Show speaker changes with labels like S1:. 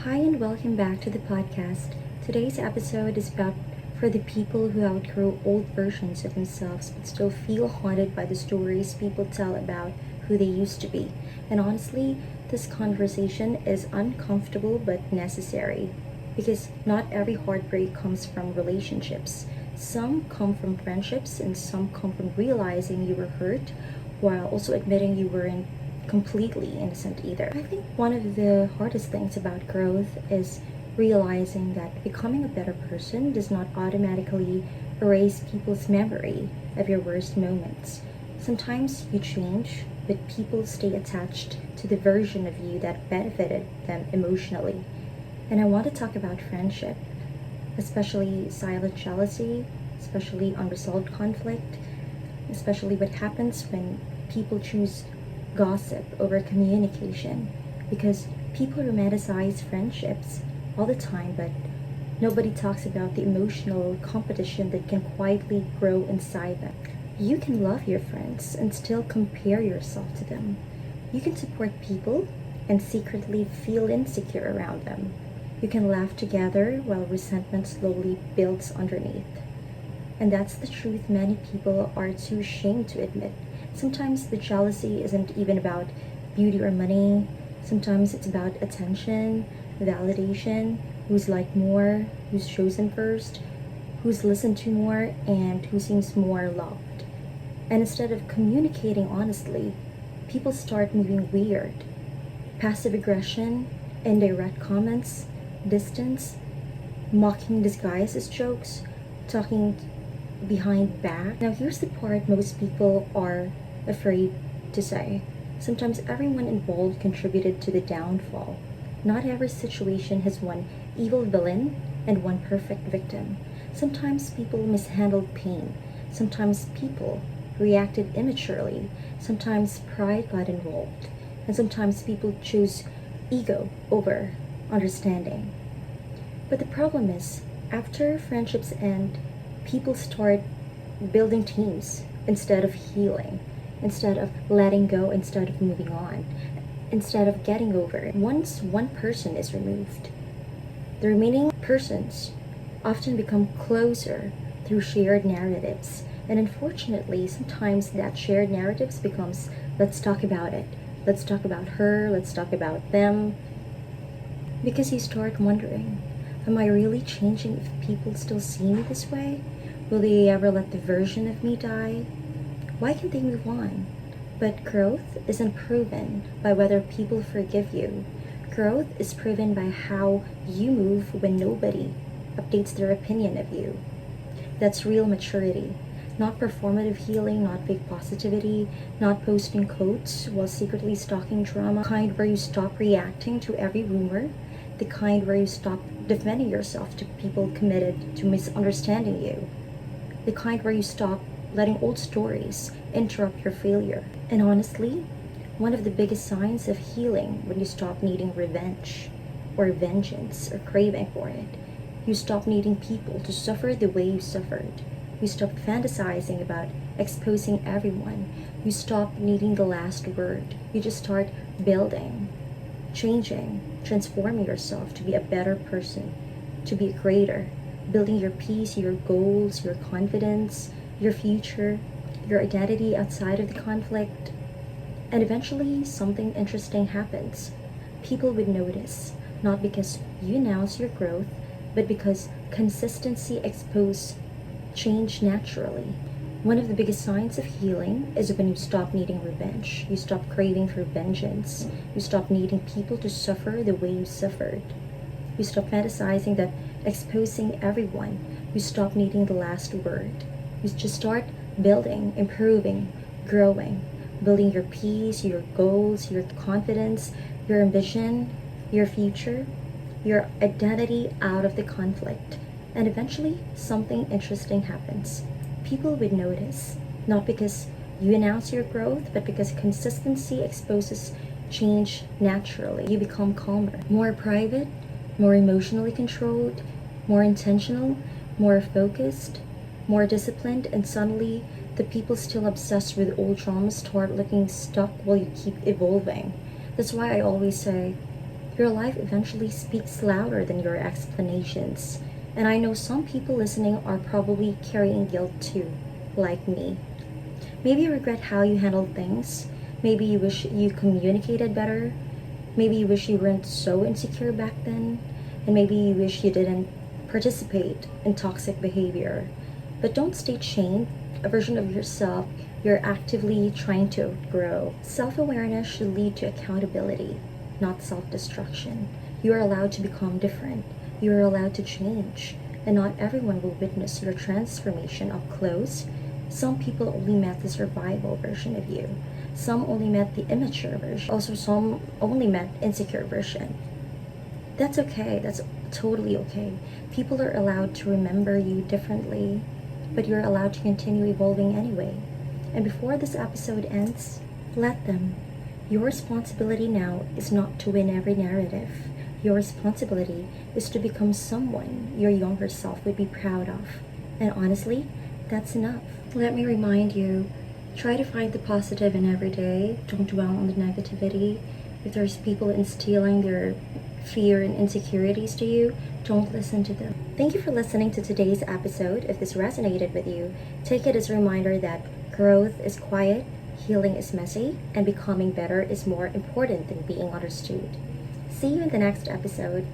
S1: Hi, and welcome back to the podcast. Today's episode is about for the people who outgrow old versions of themselves but still feel haunted by the stories people tell about who they used to be. And honestly, this conversation is uncomfortable but necessary because not every heartbreak comes from relationships. Some come from friendships, and some come from realizing you were hurt while also admitting you weren't completely innocent either. I think one of the hardest things about growth is realizing that becoming a better person does not automatically erase people's memory of your worst moments. Sometimes you change, but people stay attached to the version of you that benefited them emotionally. And I want to talk about friendship, especially silent jealousy, especially unresolved conflict, especially what happens when people choose gossip over communication, because people romanticize friendships all the time, but nobody talks about the emotional competition that can quietly grow inside them. You can love your friends and still compare yourself to them. You can support people and secretly feel insecure around them. You can laugh together while resentment slowly builds underneath. And that's the truth many people are too ashamed to admit. Sometimes the jealousy isn't even about beauty or money. Sometimes it's about attention, validation, who's liked more, who's chosen first, who's listened to more, and who seems more loved. And instead of communicating honestly, people start moving weird. Passive aggression, indirect comments, distance, mocking disguised as jokes, talking behind back. Now, here's the part most people are afraid to say. Sometimes everyone involved contributed to the downfall. Not every situation has one evil villain and one perfect victim. Sometimes people mishandled pain. Sometimes people reacted immaturely. Sometimes pride got involved. And sometimes people choose ego over understanding. But the problem is, after friendships end, people start building teams instead of healing, instead of letting go, instead of moving on, instead of getting over it. Once one person is removed, the remaining persons often become closer through shared narratives. And unfortunately, sometimes that shared narratives becomes, let's talk about it. Let's talk about her, let's talk about them. Because you start wondering, am I really changing if people still see me this way? Will they ever let the version of me die? Why can't they move on? But growth isn't proven by whether people forgive you. Growth is proven by how you move when nobody updates their opinion of you. That's real maturity. Not performative healing, not fake positivity, not posting quotes while secretly stalking drama. The kind where you stop reacting to every rumor. The kind where you stop defending yourself to people committed to misunderstanding you. The kind where you stop letting old stories interrupt your failure. And honestly, one of the biggest signs of healing when you stop needing revenge or vengeance or craving for it. You stop needing people to suffer the way you suffered. You stop fantasizing about exposing everyone. You stop needing the last word. You just start building, changing, transforming yourself to be a better person, to be greater, building your peace, your goals, your confidence, your future, your identity outside of the conflict. And eventually, something interesting happens. People would notice, not because you announce your growth, but because consistency exposes change naturally. One of the biggest signs of healing is when you stop needing revenge. You stop craving for vengeance. You stop needing people to suffer the way you suffered. You stop fantasizing that exposing everyone. You stop needing the last word. You just start building, improving, growing, building your peace, your goals, your confidence, your ambition, your future, your identity out of the conflict. And eventually, something interesting happens. People would notice, not because you announce your growth, but because consistency exposes change naturally. You become calmer, more private, more emotionally controlled, more intentional, more focused, more disciplined, and suddenly the people still obsessed with old traumas start looking stuck while you keep evolving. That's why I always say, Your life eventually speaks louder than your explanations. And I know some people listening are probably carrying guilt too, like me. Maybe you regret how you handled things. Maybe you wish you communicated better. Maybe you wish you weren't so insecure back then. And maybe you wish you didn't participate in toxic behavior. But don't stay chained a version of yourself you're actively trying to outgrow. Self awareness should lead to accountability, not self destruction. You are allowed to become different, you are allowed to change, and not everyone will witness your transformation up close. Some people only met the survival version of you. Some only met the immature version. Also, some only met insecure version. That's okay. That's totally okay. People are allowed to remember you differently, but you're allowed to continue evolving anyway. And before this episode ends, let them. Your responsibility now is not to win every narrative. Your responsibility is to become someone your younger self would be proud of. And honestly, that's enough. Let me remind you, try to find the positive in every day. Don't dwell on the negativity. If there's people instilling their fear and insecurities to you, don't listen to them. Thank you for listening to today's episode. If this resonated with you, take it as a reminder that growth is quiet, healing is messy, and becoming better is more important than being understood. See you in the next episode.